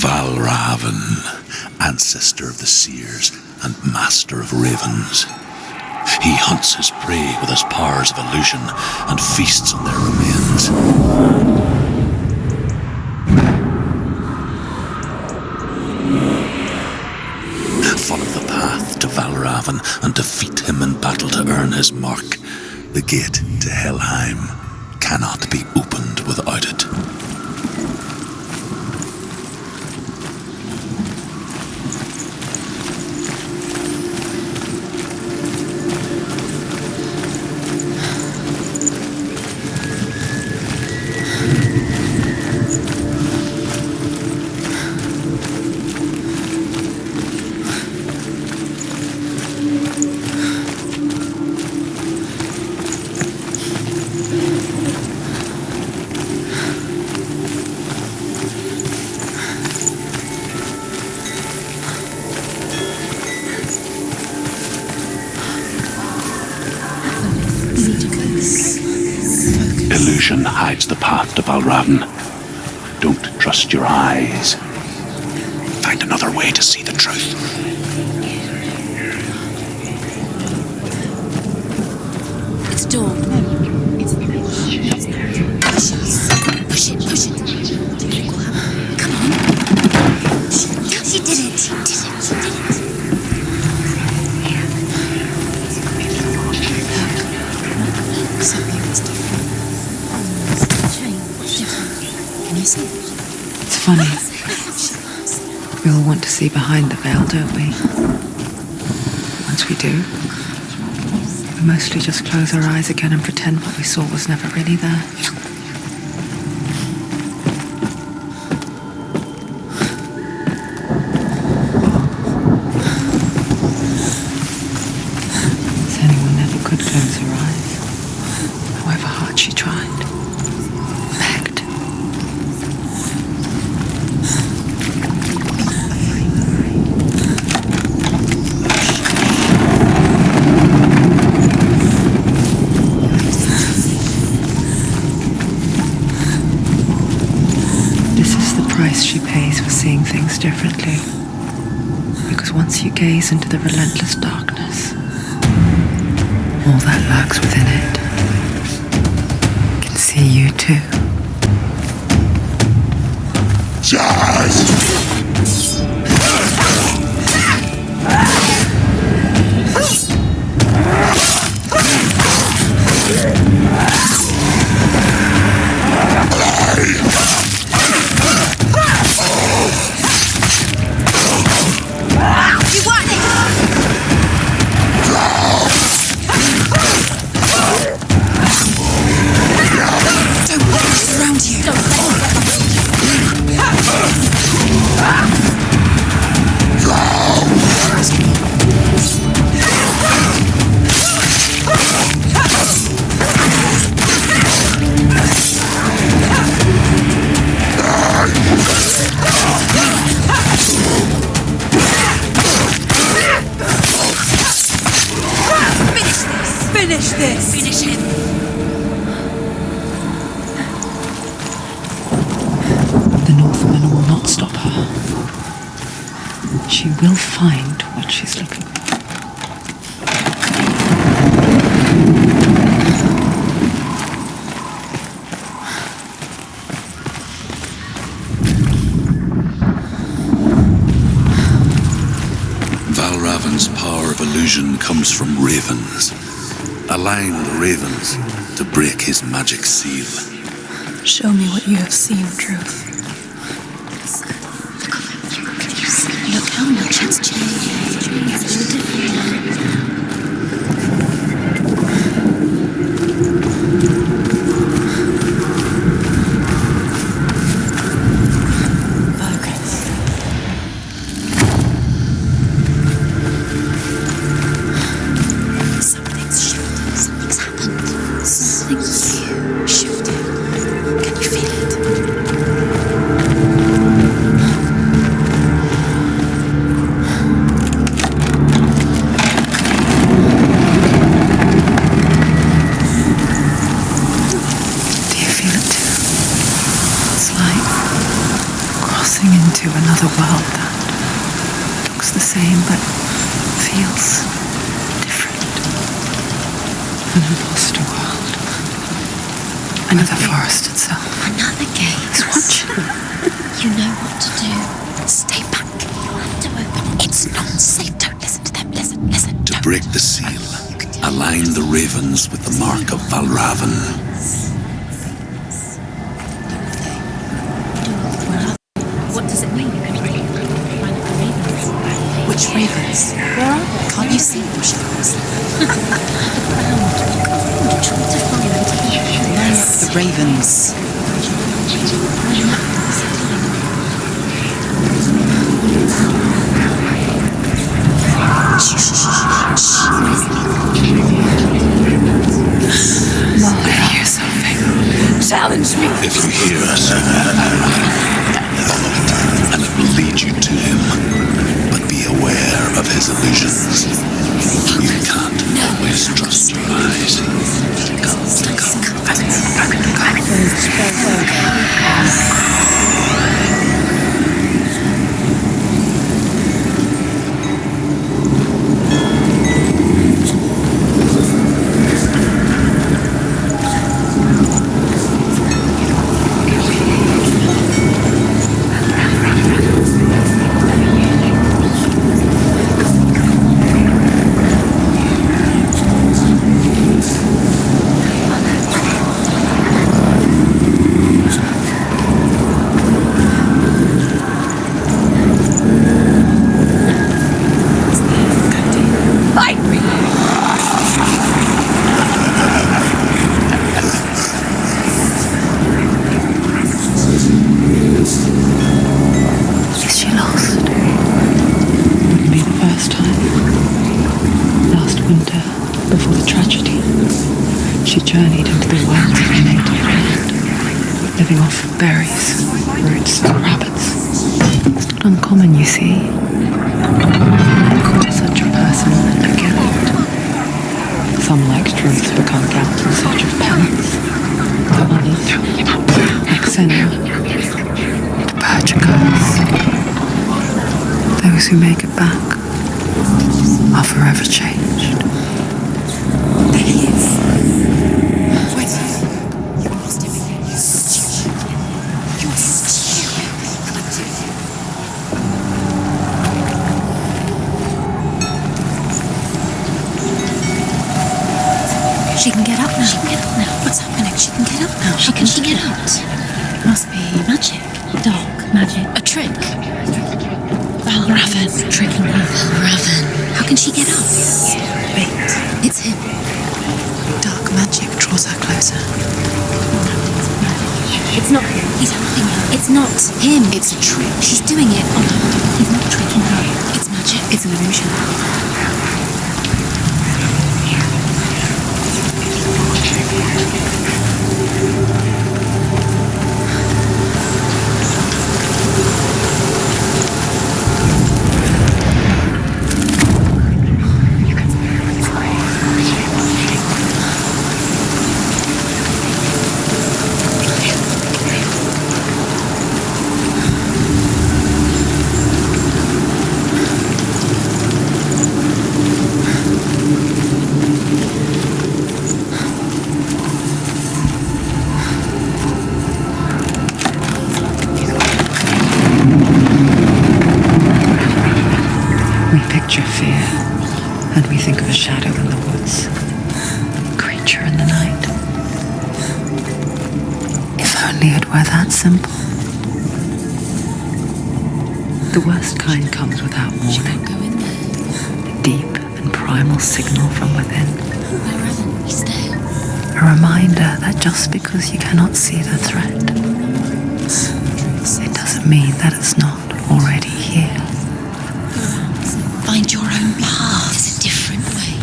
Varavyn, ancestor of the seers and master of ravens. He hunts his prey with his powers of illusion and feasts on their remains. Follow the path to Varavyn and defeat him in battle to earn his mark. The gate to Helheim cannot be opened without it. Illusion hides the path to Varavyn. Don't trust your eyes. Find another way to see the truth. It's dawn. It's push it. Do you think we'll have it? Come on. She did it. Something is different. Can you see? It's funny. We all want to see behind the veil, don't we? Once we do, we mostly just close our eyes again and pretend what we saw was never really there. Senua never could close her eyes, however hard she tried. Begged. This is the price she pays for seeing things differently. Because once you gaze into the relentless darkness, all that lurks within it can see you too. You want it? Don't let us surround you. Finish this. Finish him. The Northman will not stop her. She will find what she's looking for. Varavyn's power of illusion comes from ravens. Align the ravens to break his magic seal. Show me what you have seen, truth. Look how much it's changed. It's so different Focus. Something's shifted. Something's happened. Something's shifted. Can you feel it? walking into another world that looks the same but feels different. An imposter world. Another forest itself. Another gate. It's watching. You know what to do. Stay back. You have to open it. It's not safe. Don't listen to them. Listen. To break the seal, align the ravens with the mark of Varavyn. What does it mean? Which ravens? Where are they? Can't you see them, Charles? The ravens. I hear something. Challenge me. If you hear us, follow it, and it will lead you to him. But be aware of his illusions. You can't always trust your eyes. journeyed into the wilds of her native land, living off berries, roots, and rabbits. It's not uncommon, you see. Call such a person a guilt. Some, like truth, become guilt in search of penance. To others, like Senua, the purgers, those who make it back are forever changed. There he is. Wait. You lost him again. You stupid. You're stupid. She can get up now. She can get up now. What's happening? She can get up now. How can she get out? It must be magic. Dark magic. A trick. Varavyn. Tricking her. Varavyn. How can she get up? Wait. It's him. Dark magic draws her closer. It's not him. He's helping her. It's not him. It's a trick. She's doing it. Oh, no. He's not tricking her. It's magic. It's an illusion. We picture fear, and we think of a shadow in the woods, a creature in the night. If only it were that simple. The worst kind comes without warning, Go in there. a deep and primal signal from within. Varavyn, he's there. A reminder that just because you cannot see the threat, it doesn't mean that it's not already here. Find your own path. There's a different way.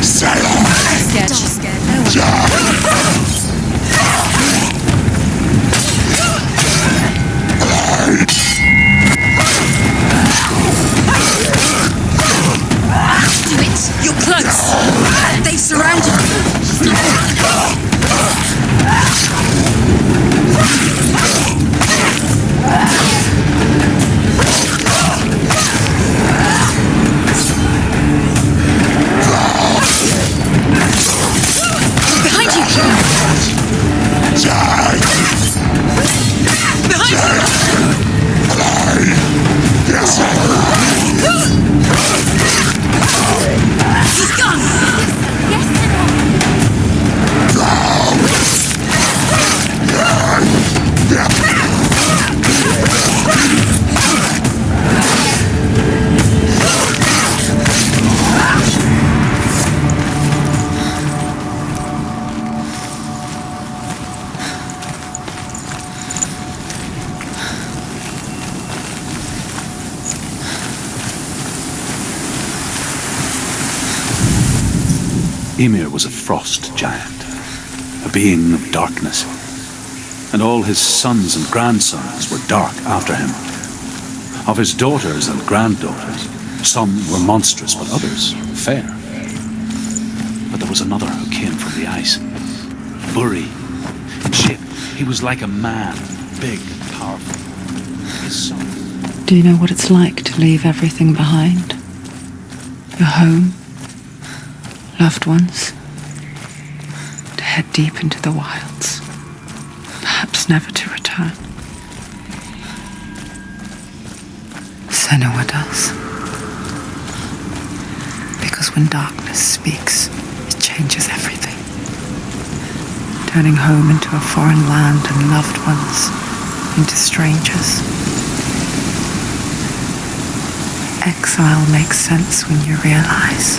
Scared, she's scared. No one. Ymir was a frost giant, a being of darkness, and all his sons and grandsons were dark after him. Of his daughters and granddaughters, some were monstrous, but others fair. But there was another who came from the ice, Buri. In shape, he was like a man, big and powerful. His son. Do you know what it's like to leave everything behind? Your home, loved ones, to head deep into the wilds, perhaps never to return. Senua does. Because when darkness speaks, it changes everything, turning home into a foreign land and loved ones into strangers. Exile makes sense when you realize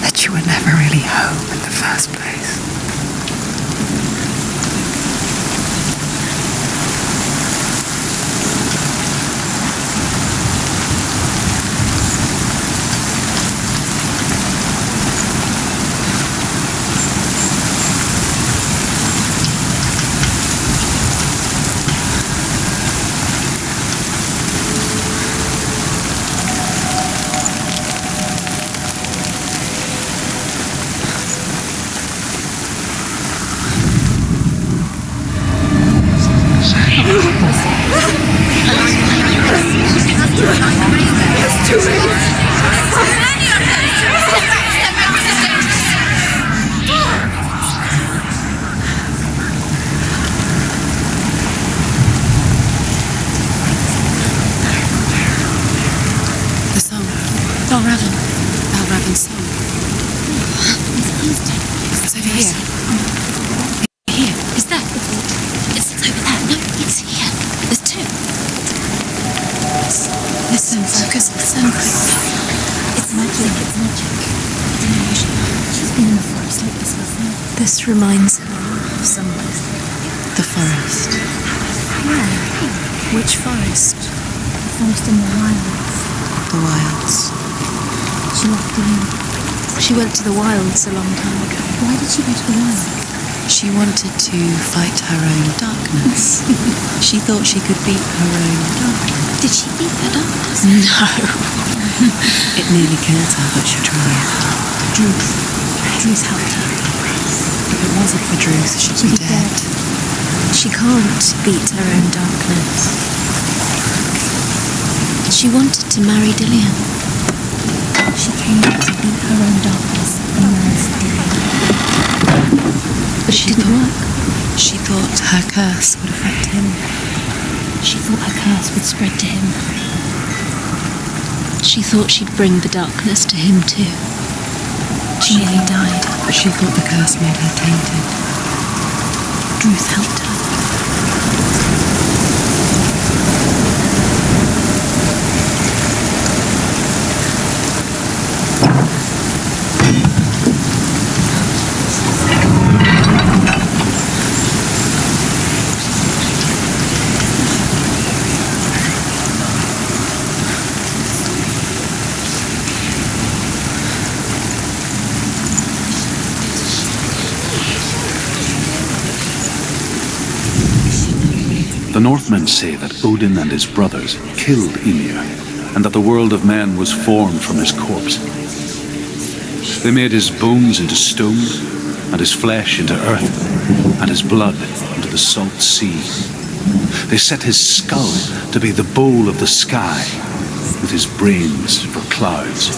that you were never really home in the first place. Varavyn's song. It's over here. Here. Is there? It's over there. No, it's here. There's two. Listen, focus. Listen. It's magic. It's magic. It's an illusion. She's been in the forest like this before. This reminds her Of someone. the forest. Where? Which forest? The forest in the wilds. The wilds. She left again. She went to the wilds a long time ago. Why did she go to the wilds? She wanted to fight her own darkness. She thought she could beat her own darkness. Did she beat her darkness? No. It nearly killed her, but she tried. Druth helped her. If it wasn't for Druth, she'd be dead. She can't beat her own darkness. She wanted to marry Dillian. She came to beat her own darkness and married Dillian. But it didn't work. She thought her curse would affect him. She thought her curse would spread to him. She thought she'd bring the darkness to him too. She nearly died, but she thought the curse made her tainted. Druth helped her. The Northmen say that Odin and his brothers killed Ymir, and that the world of men was formed from his corpse. They made his bones into stone, and his flesh into earth, and his blood into the salt sea. They set his skull to be the bowl of the sky, with his brains for clouds.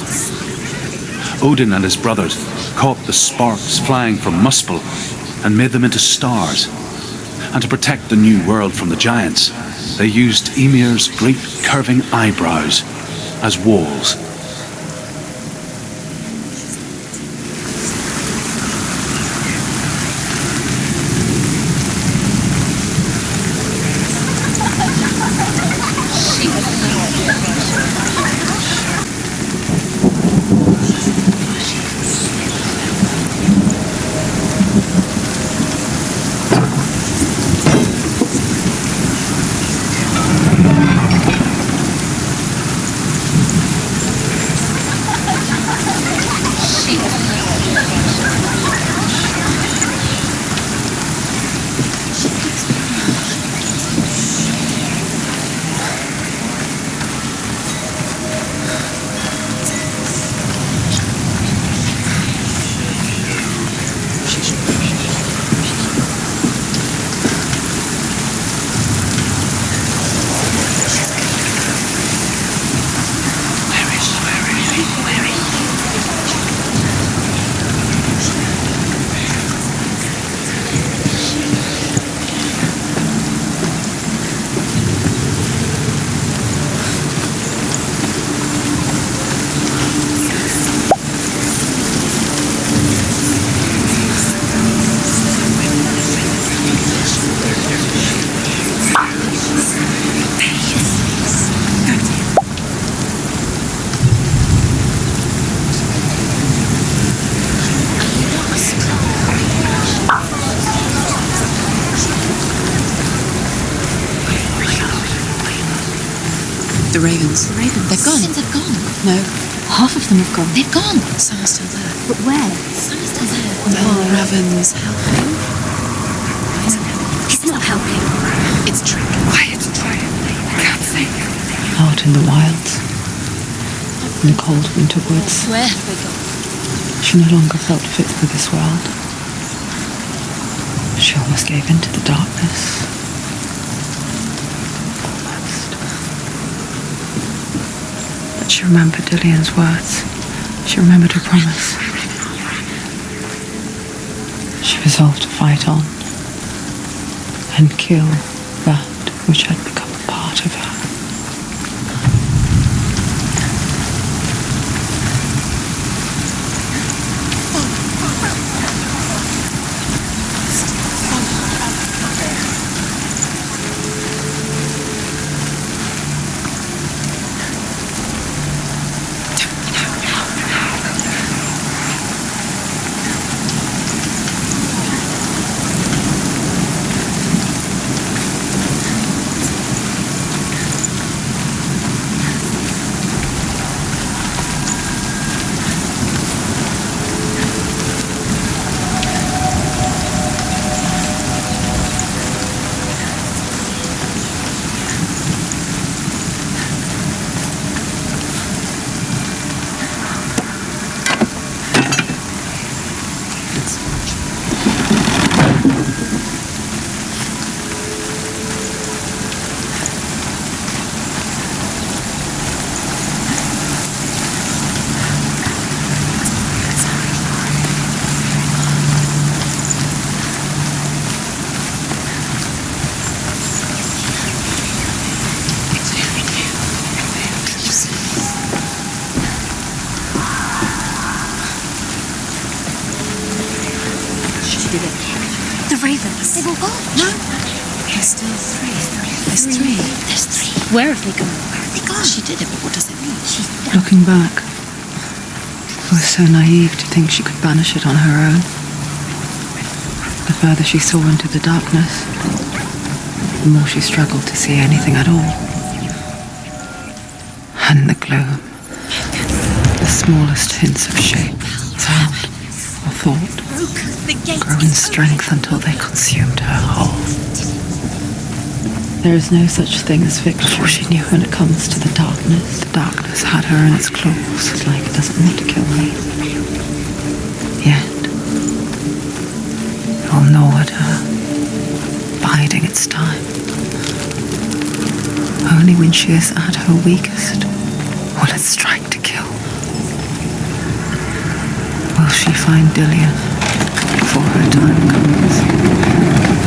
Odin and his brothers caught the sparks flying from Muspel and made them into stars. And to protect the new world from the giants, they used Ymir's great curving eyebrows as walls. ravens. The ravens. They've gone. Since they've gone. No, Half of them have gone. They've gone. some are still there. But where? Some are still there. Raven's helping. It's not helping. It's trick. Quiet, try it. I can't think. Out in the wilds, in the cold winter woods, Where have they gone? she no longer felt fit for this world. She almost gave in to the darkness. Almost. But she remembered Dillian's words. She remembered her promise. She resolved to fight on and kill that which had become a part of her. The ravens. They've all gone. No, there's still three. There's three. There's three. Where have they gone? Where have they gone? She did it, but what does it mean? She's done. Looking back, it was so naive to think she could banish it on her own. The further she saw into the darkness, the more she struggled to see anything at all. And the gloom, the smallest hints of shape, sound, or thought, The gate grow in strength until they consumed her whole. There is no such thing as victory. Before she knew, when it comes to the darkness had her in its claws. It's like it doesn't want to kill me. Yet, it will gnaw at her, biding its time. Only when she is at her weakest will it strike to kill. Will she find Dillian before her time comes?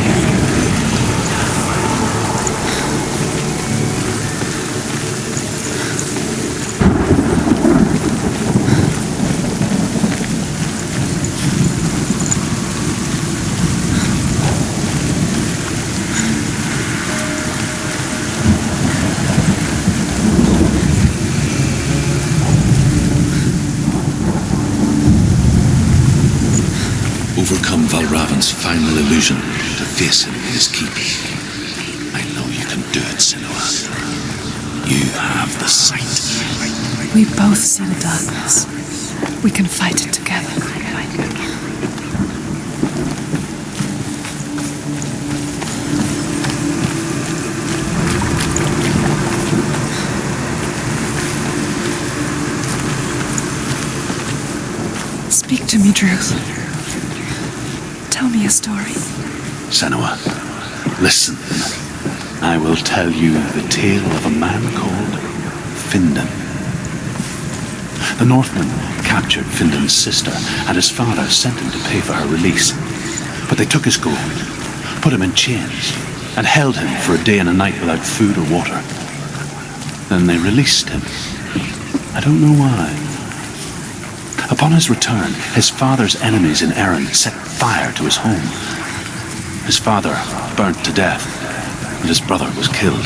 Overcome Varavyn's final illusion to face him in his keep. I know you can do it, Senua. You have the sight. We both see the darkness. We can fight it together. Speak to me, Druth. Tell me a story. Senua, listen. I will tell you the tale of a man called Findan. The Northmen captured Findan's sister, and his father sent him to pay for her release. But they took his gold, put him in chains, and held him for a day and a night without food or water. Then they released him. I don't know why. Upon his return, his father's enemies in Erin set fire to his home. His father burnt to death, and his brother was killed.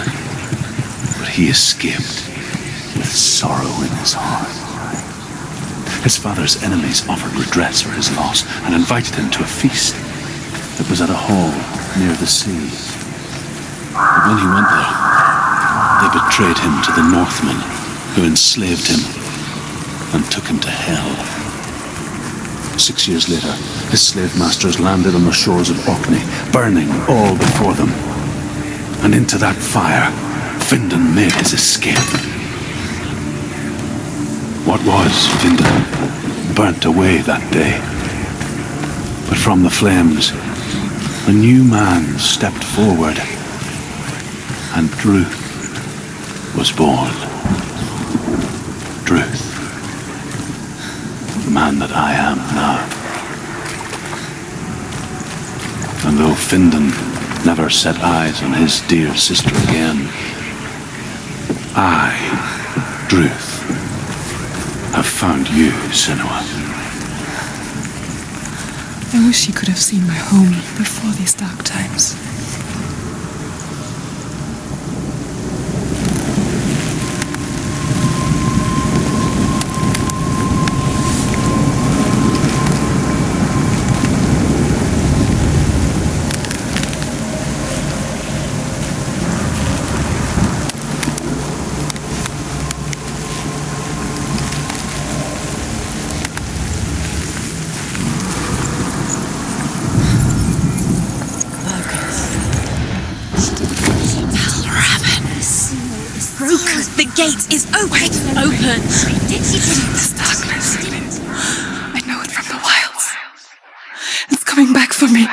But he escaped with sorrow in his heart. His father's enemies offered redress for his loss and invited him to a feast that was at a hall near the sea. But when he went there, They betrayed him to the Northmen, who enslaved him and took him to hell. 6 years later, his slave masters landed on the shores of Orkney, burning all before them. And into that fire, Findan made his escape. What was Findan burnt away that day. But from the flames, a new man stepped forward, and Druth was born. Druth, the man that I am now. And though Findan never set eyes on his dear sister again, I, Druth, have found you, Senua. I wish you could have seen my home before these dark times. The gate is open. Open. This darkness. I know it from the wilds. It's coming back for me.